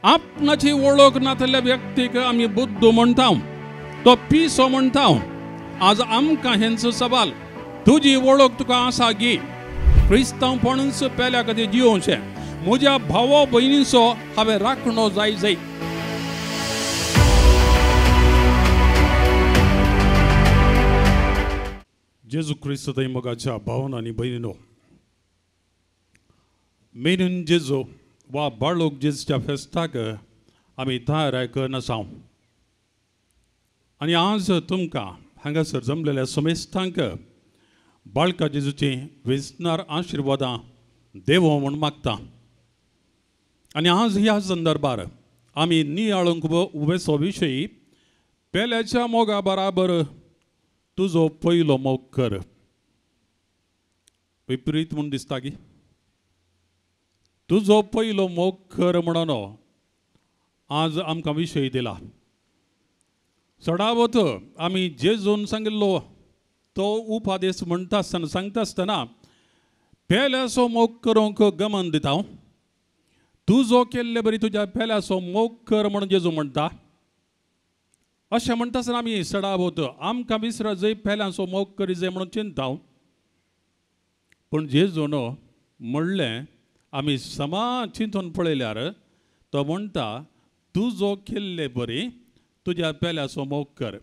आपणाची वळख नातल्या व्यक्तीक आमी बुद्ध म्हणटा, तो पिसो म्हणटा. आज आमकां हेंचो सवाल, तुजी वळख तुका आसा गी. क्रिस्तांवपणूच पेल्या खातीर जिवोवचें. म्हज्या भावा भयणीचो हांवें राखणो जाय. जेजू क्रिस्त थंय मोगाच्या भावान आनी भयणीनो, मेनून जेजू वा बाळोक जेजूच्या फेस्ताक आमी तयार आसाव. आनी आज तुमकां हांगासर जमलेल्या समेस्तांक बाळका जेजूची वेसणार आशिर्वादां देवो म्हूण मागता. आनी आज ह्या संदर्भार आमी नियाळूंक उबेचो विशय, पेल्याच्या मोगा बराबर तुजो पयलो मोग कर. विपरीत म्हूण दिसता गी. तुजो पयलो मोग कर म्हणून आज आमकां विशय दिला. चडावत आमी जेजून सांगिल्लो तो उपादेश म्हणटा आसतना सांगता आसतना पेल्याचो मोग करूंक गमन दिता. तुजो केल्ले बरी तुज्या पेल्याचो मोग कर म्हणून जेजू म्हणटा. अशें म्हणटा आसतना आमी चडावत आमकां विसरा जंय पेल्याचो मोग करी जाय म्हणून चिंता. पूण जेजून म्हणलें आमी समान चिंतून पळयल्यार तो म्हणटा तुजो केल्ले बरी तुज्या पेल्याचो मोग कर.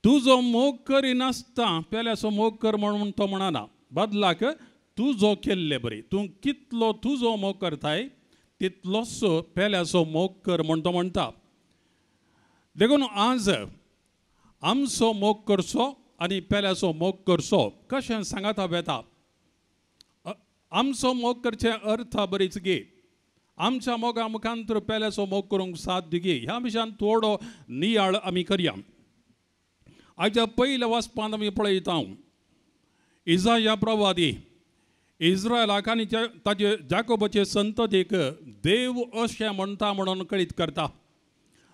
तुजो मोग करिनासता पेल्याचो मोग कर म्हणून तो म्हणना. बदलाक तुजो केल्ले बरी, तूं कितलो तुजो मोग करताय तितलोच पेल्याचो मोग कर म्हूण तो म्हणटा. देखून आज आमचो मोग करचो आनी पेल्याचो मोग करचो कशें सांगात येता. आमचो मोग करचे अर्थ बरीच गे. आमच्या मोगा मुखांतर पेल्याचो मोग करूंक साध्य गे. ह्या विशयान थोडो नियाळ आमी करया. आयच्या पयल्या वाचपांत आमी पळयता इसाया प्रवादी इस्रायलाक आनी ताचे जाकोबाचे संततीक देव अशें म्हणटा म्हणून कळीत करता.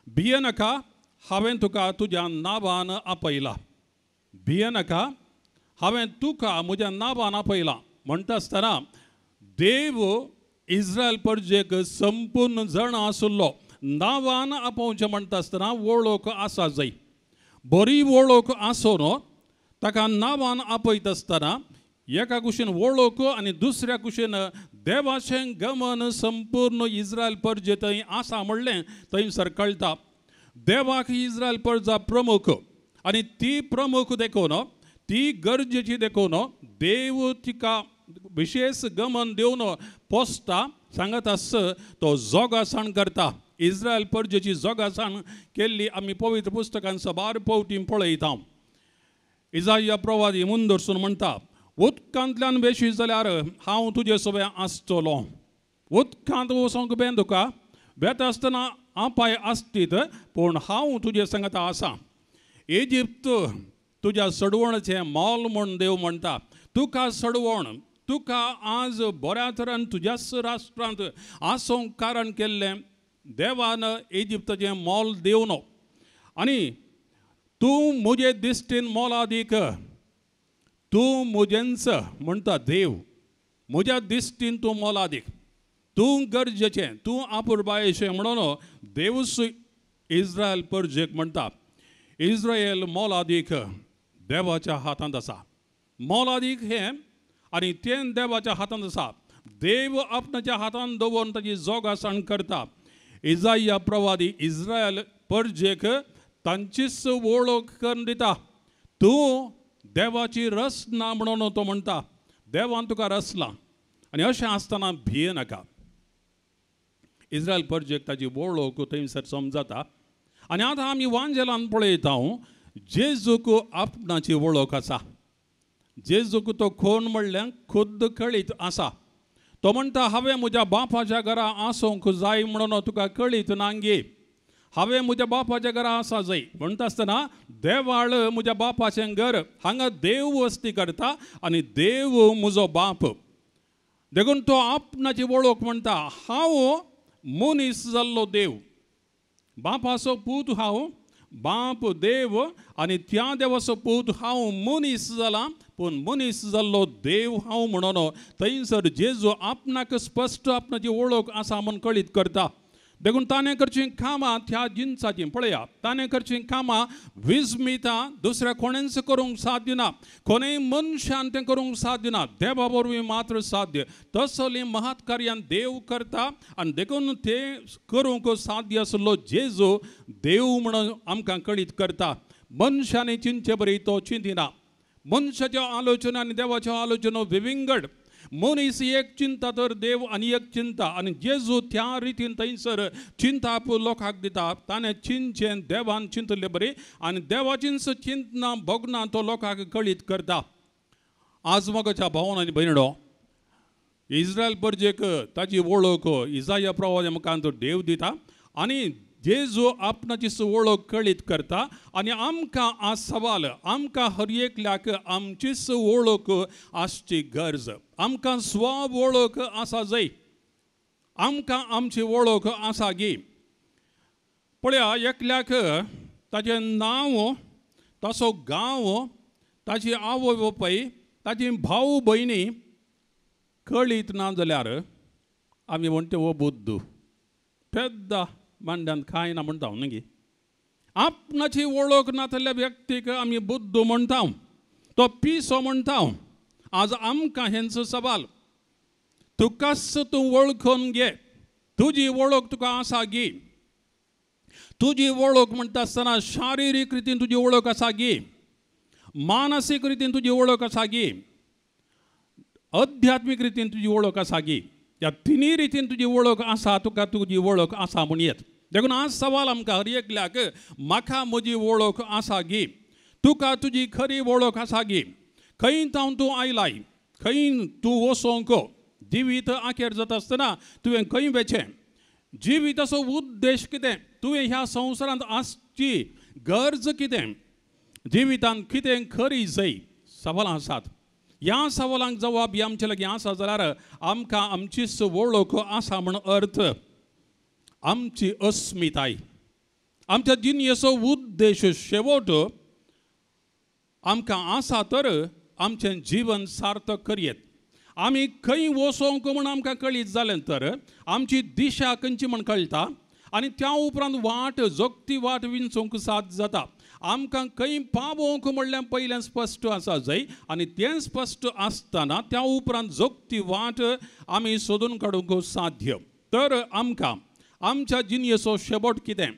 भियेनाका, हांवें तुका तुज्या नांवान आपयला. भियेनाका, हांवें तुका म्हज्या नांवान आपयला म्हणटा आसतना देव इस्रायल परजेक संपूर्ण जण आसलो नांवान आपोवचें म्हणटा आसतना वळख आसा जाय. बरी वळख आसून ताका नांवान आपयत आसतना एका कुशीन वळख आनी दुसऱ्या कुशीन देवाचें गमन संपूर्ण इस्रायल परजे थंय आसा म्हणलें थंयसर कळटा. देवाक इस्रायल परजा प्रमुख आनी ती प्रमुख देखून ती गरजेची देखून देव तिका विशेष गमन दिवन पोसता. सांगत आस तो जोगासाण करता. इस्रायल परजेची जोगासाण केल्ली आमी पवित्र पुस्तकान सबार फावटी पळयता. इसाया प्रवादी मुंदरसून म्हणटा उदकांतल्यान वेशी जाल्यार हांव तुजे सोबे आसतलो. उदकांत वचोंक बें तुका बेता आसतना आपाय आसतीत पूण हांव तुजे सांगत आसा. इजिप्त तुज्या सडवणचें मोल म्हूण देव म्हणटा. तुका सडवण तुका आज बऱ्या तरेन तुज्याच राष्ट्रांत आसूंक कारण केल्लें देवान इजिप्तचें मोल दिवन आनी तूं म्हजे दिश्टीन मोलादीक, तूं म्हजेंच म्हणटा देव. म्हज्या दिश्टीन तूं मोलादीक, तूं गरजेचें, तूं आपुरबायेचें म्हणून देवूच इस्रायल परजेक म्हणटा. इस्रायल मोलादीक देवाच्या हातांत आसा. मोलादीक हें आनी तें देवाच्या हातांत आसा. देव आपणाच्या हातांत दवरून ताची जोगासाण करता. इसाया प्रवादी इस्रायल परजेक तांचीच वळख करून दिता. तूं देवाची रस ना म्हणून तो म्हणटा. देवान तुका रसला आनी अशें आसतना भियेनाका. इस्रायल परजेक ताची वळख थंयसर समजता. आनी आतां आमी वांजेलान पळयता जेजूक आपणाची वळख आसा. जेजूक तो कोण म्हणल्यार खुद्द कळीत आसा. तो म्हणटा हांवें म्हज्या बापाच्या घरा आसूंक जाय म्हणून तुका कळीत नांगे. हांवें म्हज्या बापाच्या घरा आसा जाय म्हणटा आसतना देवाळ म्हज्या बापाचें घर. हांगा देव वस्ती करता आनी देव म्हजो बाप. देखून तो आपणाची वळख म्हणटा. हांव मनीस जाल्लो देव. बापाचो पूत हांव, बाप देव आनी त्या देवाचो पूत हांव मनीस जाला. पूण मनीस जाल्लो देव हांव म्हणून थंयसर जेजू आपणाक स्पश्ट आपणाची वळख आसा म्हूण कळीत करता. देखून ताणें करचीं कामां त्या जिन्साचीं पळया, ताणें करचीं कामां विस्मिता दुसऱ्या कोणेंच करूंक साध्य ना, कोणेय मनशान तें करूंक साध्य ना, देवा वरवीं मात्र साध्य. तसलीं महत् कार्यां देव करता आनी देखून तें करूंक साध्य आसलो जेजू देव म्हणून आमकां कळीत करता. मनशांनी चिंतचे बरी तो चिंतिना. मनशाच्यो आलोचना आनी देवाच्यो आलोचना विविंगड. मनीस एक चिंता तर देव आनी एक चिंता, आनी जेजू त्या रितीन थंयसर चिंता लोकांक दिता. ताणें चिंतचें देवान चिंतलें बरें आनी देवाचींच चिंतना भोगना तो लोकांक कळीत करता. आज मोगाच्या भावान आनी भयणो, इस्रायल परजेक ताची वळख इसाया प्रवादी मुखांत देव दिता आनी जेजू आपणाची वळख कळीत करता. आनी आमकां आज सवाल, आमकां हर एकल्याक आमचीच वळख आसची गरज. आमकां स्व वळख आसा जाय, आमकां आमची वळख आसा गी. पळया, एकल्याक ताचें नांव, ताचो गांव, ताची आवय बापाय, ताची भाव भयणी कळीत ना जाल्यार आमी म्हणटा हो बुद्दू, पेद्द मांड्यान कांय ना म्हणटा न्ही. आपणाची वळख नातल्या व्यक्तीक आमी बुद्दू म्हणटा, तो पिसो म्हणटा. आज आमकां हेंचो सवाल, तुकाच तूं वळखून घे. तुजी वळख तुका आसा गी. तुजी वळख म्हणटा आसतना शारिरीक रितीन तुजी वळख आसा गी, मानसीक रितीन तुजी वळख आसा गी, अध्यात्मीक रितीन तुजी वळख आसा गी. ह्या तिनी रितीन तुजी वळख आसा, तुका तुजी वळख आसा म्हूण येत. देखून आज सवाल आमकां हर एकल्याक, म्हाका म्हजी वळख आसा गी. तुका तुजी खरी वळख आसा गी. खंय जावन तूं आयलाय, खंय तूं वचोंक, जिवीत आखेर जाता आसतना तुवें खंय वेचें, जिविताचो उद्देश कितें, तुवें ह्या संवसारांत आसची गरज कितें, जिवितांत कितें खरी जाय, सवालां आसात. ह्या सवालांक जवाब ही आमचे लागीं आसा जाल्यार आमकां आमचीच वळख आसा म्हण अर्थ. आमची अस्मिताय, आमच्या जिणेचो उद्देश, शेवट आमकां आसा तर आमचें जीवन सार्थक करयेत. आमी खंय वचोंक म्हूण आमकां कळीत जालें तर आमची दिशा खंयची म्हूण कळटा आनी त्या उपरांत वाट, जगती वाट विंचूंक साद जाता. आमकां खंय पावोंक म्हणल्यार पयलें स्पश्ट आसा जाय आनी तें स्पश्ट आसतना त्या उपरांत जगती वाट आमी सोदून काडूंक साध्य. तर आमकां आमच्या जिणेचो शेवट कितें,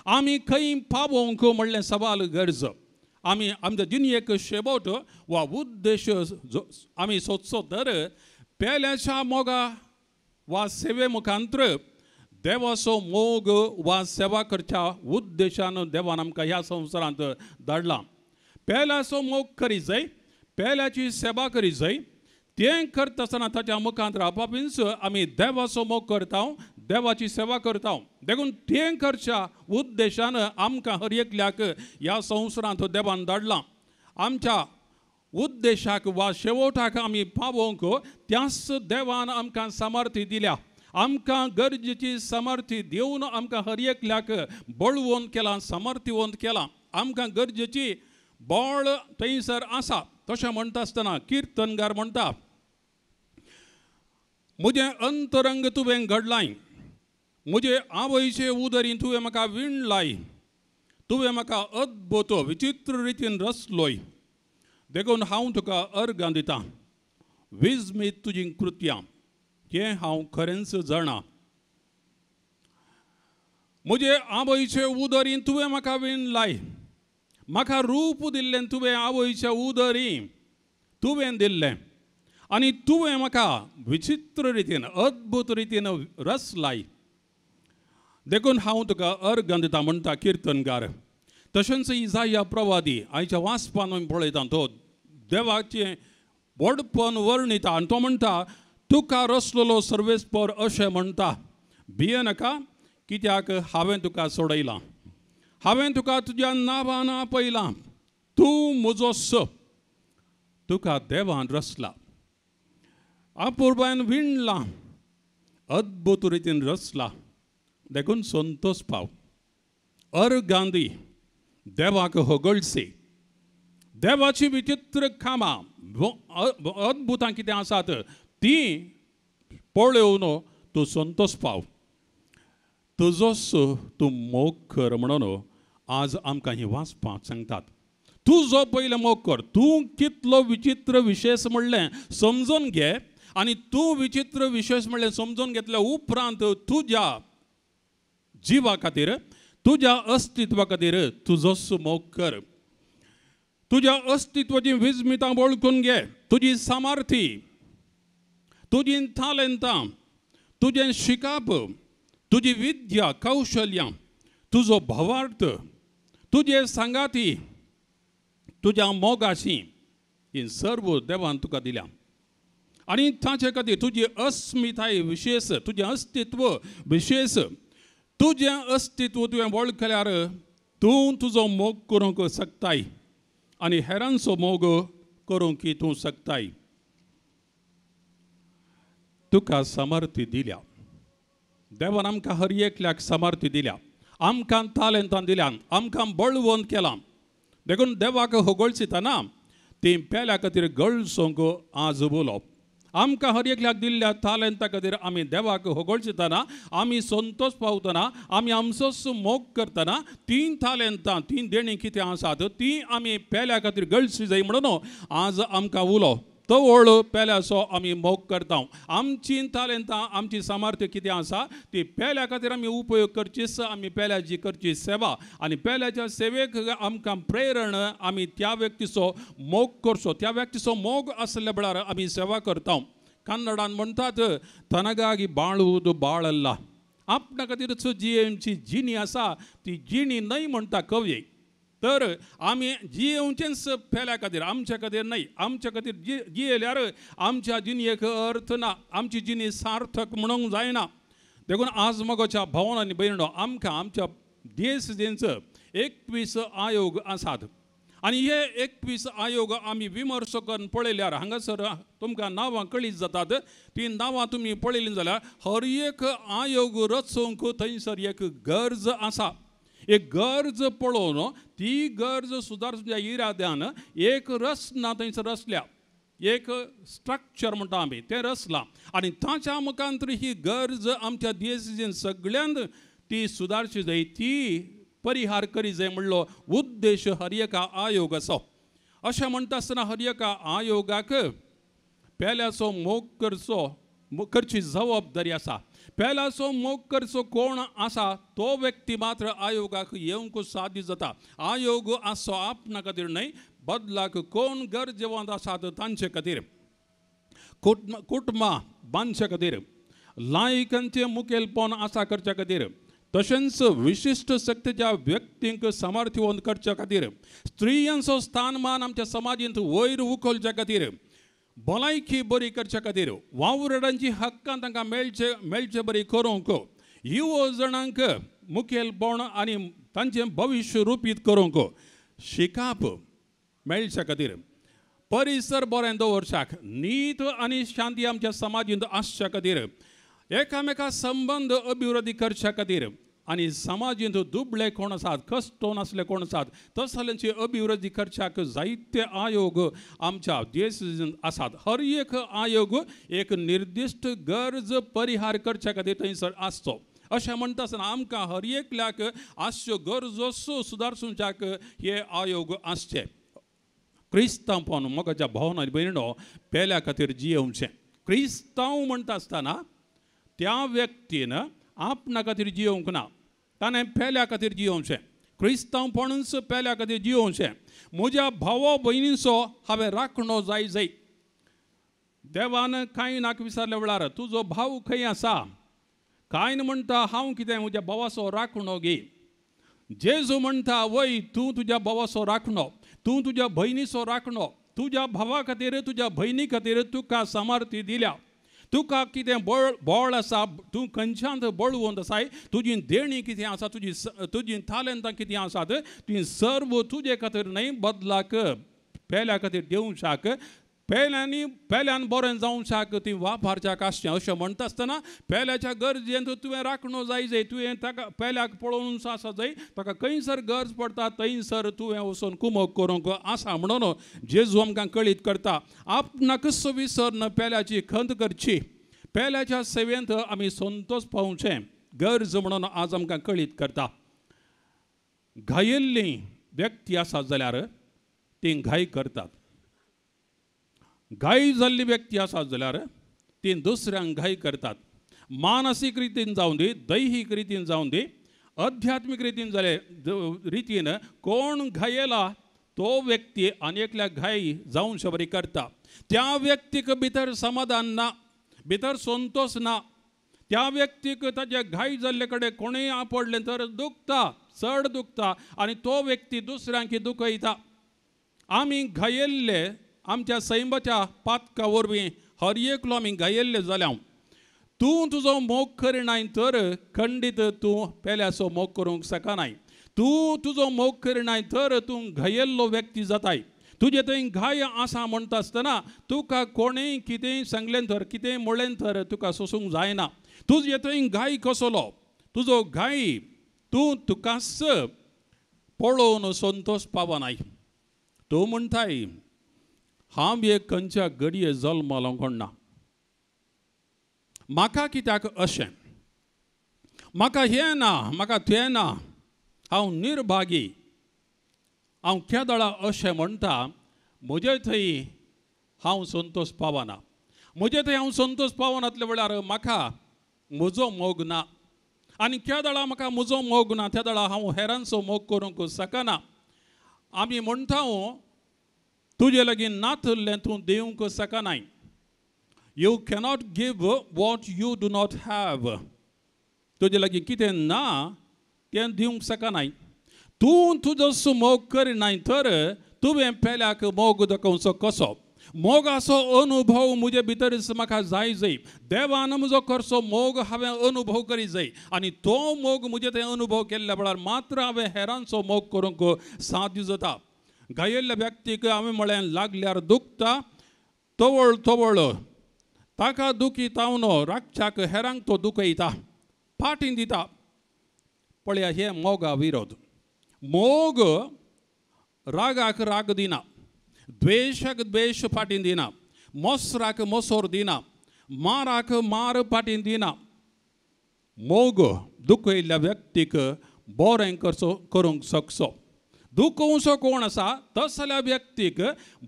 आमी खंय पावोंक म्हणलें सवाल गरज. आमी आमच्या जिणेक शेवट वा उद्देश आमी सोदचो तर पेल्याच्या मोगा वा सेवे मुखांत्र देवाचो मोग वा सेवा करच्या उद्देशान देवान आमकां ह्या संवसारांत धाडलां. पेल्याचो मोग करी जाय, पेल्याची सेवा करी जाय. तें करता आसतना ताच्या मुखांत रावपापीच आमी देवाचो मोग करता, देवाची सेवा करता. देखून तें करच्या उद्देशान आमकां हर एकल्याक ह्या संवसारांत देवान धाडलां. आमच्या उद्देशाक वा शेवटाक आमी पावोंक त्याच देवान आमकां सामर्थ्य दिल्या. आमकां गरजेची सामर्थ्य दिवन आमकां हर एकल्याक बळवंत केलां, सामर्थ्यवंत केलां. आमकां गरजेची बळ थंयसर आसा. तशें म्हणटा आसतना किर्तनकार म्हणटा, म्हजें अंतरंग तुवें घडलाय, म्हजे आवयचे उदरीन तुवें म्हाका विणलाय, तुवें म्हाका अद्भुत विचित्र रितीन रचलोय. देखून हांव तुका अर्गां दितां. विस्मीत तुजीं कृत्यां, हें हांव खरेंच जाणा. म्हजे आवयचे उदरीन तुवें म्हाका विणलाय, म्हाका रूप दिल्लें तुवें आवयच्या उदरी तुवें दिल्लें आनी तुवें म्हाका विचित्र रितीन, अद्भुत रितीन रचलाय. देखून हांव तुका अर्गां दिता म्हणटा किर्तनकार. तशेंच इसाया प्रवादी आयच्या वाचपान आमी पळयता, तो देवाचें व्हडपण वर्णिता आनी तो म्हणटा, तुका रचलेलो सर्वेस्पर अशें म्हणटा, भियेनाका, कित्याक हांवें तुका सोडयलां, हांवें तुका तुज्या नांवान आपयलां, तूं म्हजोच. तुका देवान रचला, अपुर्बायन विणलां, अद्भुत रितीन रचला. देखून संतोष पाव, अर्गां दी, देवाक होगळसी. देवाची विचित्र कामां, अद्भुतां कितें आसात ती पळोवन तूं संतोष पाव. तुजोच तूं मोग कर म्हणून आज आमकां ही वाचपाक सांगतात. तूं जो पयलें मोग कर. तूं कितलो विचित्र विशेश म्हणलें समजून घे आनी तूं विचित्र विशेश म्हणलें समजून घेतल्या उपरांत तुज्या जिवा खातीर तुज्या अस्तित्वा खातीर तुजोच मोग कर. तुज्या अस्तित्वाची विस्मितां वळखून घे. तुजी सामर्थी, तुजी तालंतां, तुजें शिकप, तुजी विद्या कौशल्यां, तुजो भावार्थ, तुजे सांगाती, तुज्या मोगाची ही सर्व देवान तुका दिल्या. आनी ताचे खातीर तुजी अस्मिताय विशेश, तुजें अस्तित्व विशेष, तुजें अस्तित्व तुवें वळखल्यार तूं तुजो मोग करूंक शकताय आनी हेरांचो मोग करूंक तूं शकताय. तुका सामर्थ्य दिल्या. देवान आमकां हर एकल्याक सामर्थ्य दिल्या. आमकां तालंतां दिल्यान, आमकां बळवंत केलां. देखून देवाक होगळसितना ती पेल्या खातीर गळसोंक आज बोलप. आमकां हर एकल्याक दिल्ल्या तालंता खातीर आमी देवाक होगळसितना, आमी संतोश पावतना, आमी आमचोच मोग करतना तीन तालंतां, तीन देणी कितें आसात ती आमी पेल्या खातीर गळसी जाय म्हणून आज आमकां उलो तो वळ पेल्याचो आमी मोग करता. आमची तालंतां, आमची सामर्थ्य कितें आसा ती पेल्या खातीर आमी उपयोग करचीच. आमी पेल्याची करची सेवा आनी पेल्याच्या सेवेक आमकां प्रेरण आमी त्या व्यक्तीचो मोग करचो. त्या व्यक्तीचो मोग आसल्या वेळार आमी सेवा करता. कन्नडान म्हणटात तनगागी बाळूद बाळल्ला. आपणा खातीरच जी आमची जिणी आसा ती जिणी न्हय म्हणटा कवी. तर आमी जियेवचेंच पेल्या खातीर, आमच्या खातीर न्हय. आमच्या खातीर जियेल्यार आमच्या जिणयेक अर्थ ना, आमची जिणी सार्थक म्हणूंक जायना. देखून आज मगोच्या भावांनो आनी भयणींनो, आमकां आमच्या देशजेंचो 21 आयोग आसात आनी हे 21 आयोग आमी विमर्श करून पळयल्यार हांगासर तुमकां नांवां कळीत जातात. ती नांवां तुमी पळयलीं जाल्यार हर एक आयोग रचूंक थंयसर एक गरज आसा. एक गरज पळोवन ती गरज सुदारच्या इराद्यान एक रचना थंयसर रचल्या. एक स्ट्रक्चर म्हणटा आमी तें रचलां आनी ताच्या मुखांतर ही गरज आमच्या देशाचें सगळ्यांत ती सुदारची जाय, ती परिहार करी जाय म्हणलो उद्देश हर एका आयोग आसा. अशें म्हणटा आसतना हर एका आयोगाक पेल्याचो मोग करची जबाबदारी आसा. पेल्याचो मोग करचो कोण आसा तो व्यक्ती मात्र आयोगाक येवंक साध्य जाता. आयोग आसचो आपणा खातीर न्हय, बदलाक कोण गरजेवंत आसात तांचे खातीर, कुटुंबां बांदचे खातीर, लायकांचें मुखेलपण आसा करच्या खातीर, तशेंच विशिश्ट शक्तीच्या व्यक्तींक सामर्थ्यवंत करच्या खातीर, स्त्रियांचो स्थानमान आमच्या समाजांत वयर उखलच्या खातीर, भलायकी बरी करच्या खातीर, वावरडांची हक्कां तांकां मेळचे बरी करूंक, युव जाणांक मुखेलपण आनी तांचें भविश्य रुपीत करूंक, शिकप मेळच्या खातीर, परिसर बरें दवरशाक, नीत आनी शांती आमच्या समाजांत आसच्या खातीर, एकामेका संबंध अभिवृद्धी करच्या खातीर आनी समाजांत दुबळे कोण आसात, कश्ट नासले कोण आसात तसल्यांची अभिवृद्धी करच्याक जायते आयोग आमच्या देशांत आसात. हर एक आयोग एक निर्दिश्ट गरज परिहार करच्या खातीर थंयसर आसचो. अशें म्हणटा आसतना आमकां हर एकल्याक आसच्यो गरजो सुदारसूंच्याक हे आयोग आसचे. क्रिस्तांवपण मोगाच्या भावांनो आनी भयणींनो पेल्या खातीर जियेवचें. क्रिस्तांव म्हणटा आसतना त्या व्यक्तीन आपणा खातीर जियोंक ना, ताणें पेल्या खातीर जियोवचें. क्रिस्तांवपणूच पेल्या खातीर जियोवचें. म्हज्या भावा भयणीचो हांवें राखणो जाय. देवान कायनाक विचारल्या वेळार तुजो भाव खंय आसा? कायन म्हणटा हांव कितें म्हज्या भावाचो राखणो घे. जेजू म्हणटा वय तूं तुज्या भावाचो राखणो, तूं तुज्या भयणीचो राखणो. तुज्या भावा खातीर तुज्या भयणी खातीर तुका सामर्थ्य दिल्या. तुका कितें बळ आसा, तूं खंयच्यान बळवंत आसाय, तुजी देणी कितें आसा, तुजी तालंतां कितें आसात ती सर्व तुजे खातीर न्हय, बदलाक पेल्या खातीर दिवच्याक, पेल्यान बरें जावच्याक ती वापरच्याक आसचें. अशें म्हणटा आसतना पेल्याच्या गरजेंत तुवें राखणो जाय. तुवें ताका पेल्याक पळोवन आसा जाय, ताका खंयसर गरज पडटा थंयसर तुवें वचून कुमक करूंक आसा म्हणून जेजू आमकां कळीत करता. आपणाकच विसरन पेल्याची खंत करची. पेल्याच्या सेवेंत आमी संतोश पावचें गरज म्हणून आज आमकां कळीत करता. घायिल्ली व्यक्ती आसा जाल्यार ती घाई करतात. घाई जाल्ली व्यक्ती आसा जाल्यार ती दुसऱ्यांक घाई करतात. मानसीक रितीन जावं दी, दैहीक रितीन जावं दी, आध्यात्मीक रितीन जाले रितीन कोण घायेला तो व्यक्ती आनीकल्याक घाई जावं शबरी करता. त्या व्यक्तीक भितर समाधान ना, भितर संतोष ना. त्या व्यक्तीक ताजे घाई जाल्ले कडेन कोणेंय आपडलें तर दुखता, चड दुखता आनी तो व्यक्ती दुसऱ्यांक दुखयता. आमी घायेल्ले आमच्या सैमाच्या पातका वरवीं हर एकलो आमी घायेल्ले जाल्यां तूं तुजो मोग करिनाय तर खंडीत तूं पेल्याचो मोग करूंक शकनाय. तूं तुजो मोग करिनाय तर तूं घायेल्लो व्यक्ती जाताय. तुजे थंय घाय आसा म्हणटा आसतना तुका कोणेंय कितेंय सांगलें तर कितेंय म्हणलें तर तुका सोसूंक जायना. तुजे थंय घाय कसलो, तुजो घाय तूं तुकाच पळोवन संतोष पावनाय. तूं म्हणटाय हांव एक खंयच्या घडये जल्मलो कोणना, म्हाका कित्याक अशें, म्हाका हें ना, म्हाका तें ना, हांव निर्भागी, हांव केदळा अशें म्हणटा. म्हजे थंय हांव संतोष पावना. म्हजे थंय हांव संतोष पावनातल्या वेळार म्हाका म्हजो मोग ना. आनी केदळा म्हाका म्हजो मोग ना त्या वेळार हांव हेरांचो मोग करूंक शकना. आमी म्हणटा तुजे लागीं नातल्लें तूं दिवंक शकनाय. You cannot give what you do not have. तुजे लागीं कितें ना तें दिवंक शकनाय. तूं तुजो मोग करिनाय तर तुवें पेल्याक मोग दाखोवचो कसो. मोगाचो अनुभव म्हजे भितर म्हाका जाय जाय. देवान म्हजो खरचो मोग हांवें अनुभव करी जाय आनी तो मोग म्हजे थंय अनुभव केल्ल्या वेळार मात्र हांवें हेरांचो मोग करूंक साध्य जाता. घायिल्ल्या व्यक्तीक हांवें म्हळें लागल्यार दुखता, तवळ तवळ ताका दुखीतावन रातच्याक हेरांक तो दुखयता, फाटीं दिता. पळया हे मोगा विरोध. मोग रागाक राग दिना, द्वेशाक द्वेश फाटीं दिना, मोसराक मोसोर दिना, माराक मार फाटीं दिना. मोग दुखयल्ल्या व्यक्तीक बरें करूंक शकचो. दुखोवचो कोण आसा तसल्या व्यक्तीक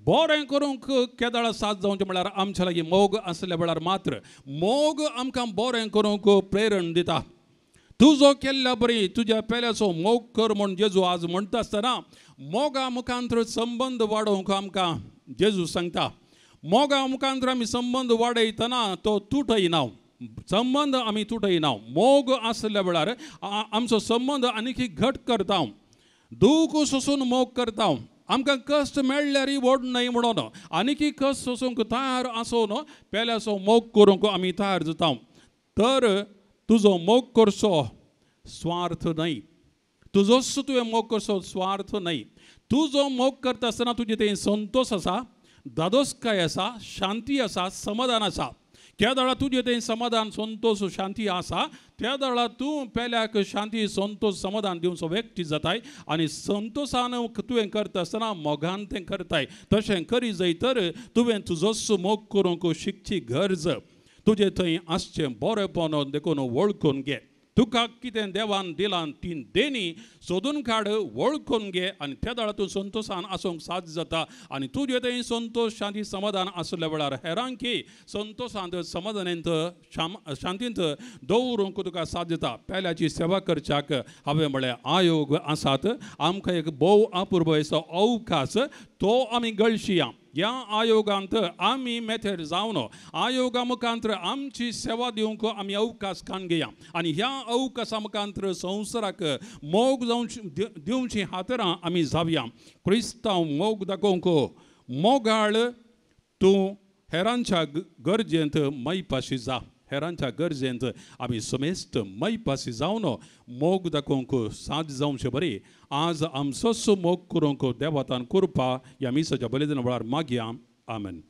बरें करूंक केदळ साथ जावचें म्हळ्यार आमच्या लागीं मोग आसल्या वेळार मात्र. मोग आमकां बरें करूंक प्रेरण दिता. तुजो केल्ल्या बरी तुज्या पेल्याचो मोग कर म्हूण जेजू आज म्हणटा आसतना मोगा मुखांतर संबंद वाडोवंक आमकां जेजू सांगता. मोगा मुखांतर आमी संबंद वाडयतना तो तुटयना. संबंद आमी तुटयना. मोग आसल्या वेळार आमचो संबंद आनीक घट करता. दूख सोसून मोग करता. आमकां कश्ट मेळ्ळ्यार व्हड न्हय म्हणून आनीक कश्ट सोसूंक तयार आसून पेल्याचो मोग करूंक आमी तयार जाता. तर तुजो मोग करचो स्वार्थ न्हय. तुजोच तुवें मोग करचो स्वार्थ न्हय. तुजो मोग करता आसतना तुजे थंय संतोष आसा, दादोसकाय आसा, शांती आसा, समाधान आसा. त्या वेळार तुजे थंय समाधान, संतोष, शांती आसा त्या वेळार तूं पेल्याक शांती, संतोष, समाधान दिवचो व्यक्ती जाताय. आनी संतोषान तुवें करता आसतना मोगान तें करताय. तशें करी जाय तर तुवें तुजोच मोग करूंक शिकची गरज तुजे थंय आसचें बरेंपण देखून वळखून घे. तुका कितें देवान दिलां ती देणी सोदून काड, वळखून घे आनी त्या वेळार तूं संतोशान आसूंक साध्य जाता. आनी तुजे थंय संतोष, शांती, समाधान आसल्या वेळार हेरांकी संतोशांत, समाधानांत, शांतींत दवरूंक तुका साध्य जाता. पेल्याची सेवा करच्याक हांवें म्हळें आयोग आसात. आमकां एक भोव अपुर्ब असो अवकाश तो आमी गळशिया. ह्या आयोगांत आमी मेथेर जावन आयोगा मुखांतर आमची सेवा दिवंक आमी अवकाश कान घेया. आनी ह्या अवकाशा मुखांतर संवसाराक मोग दिवची हातरां आमी जावया. क्रिस्तांव मोग दाखोवंक मोगाळ तूं हेरांच्या गरजेंत मैपाशी जा. हेरांच्या गरजेंत आमी समेस्त मैपाशी जावन मोग दाखोवंक साध्य जावचें बरें. आज आमचोच मोग करूंक देवातान कृपा ह्या मिसाच्या बलिदाना वेळार मागया. आमेन.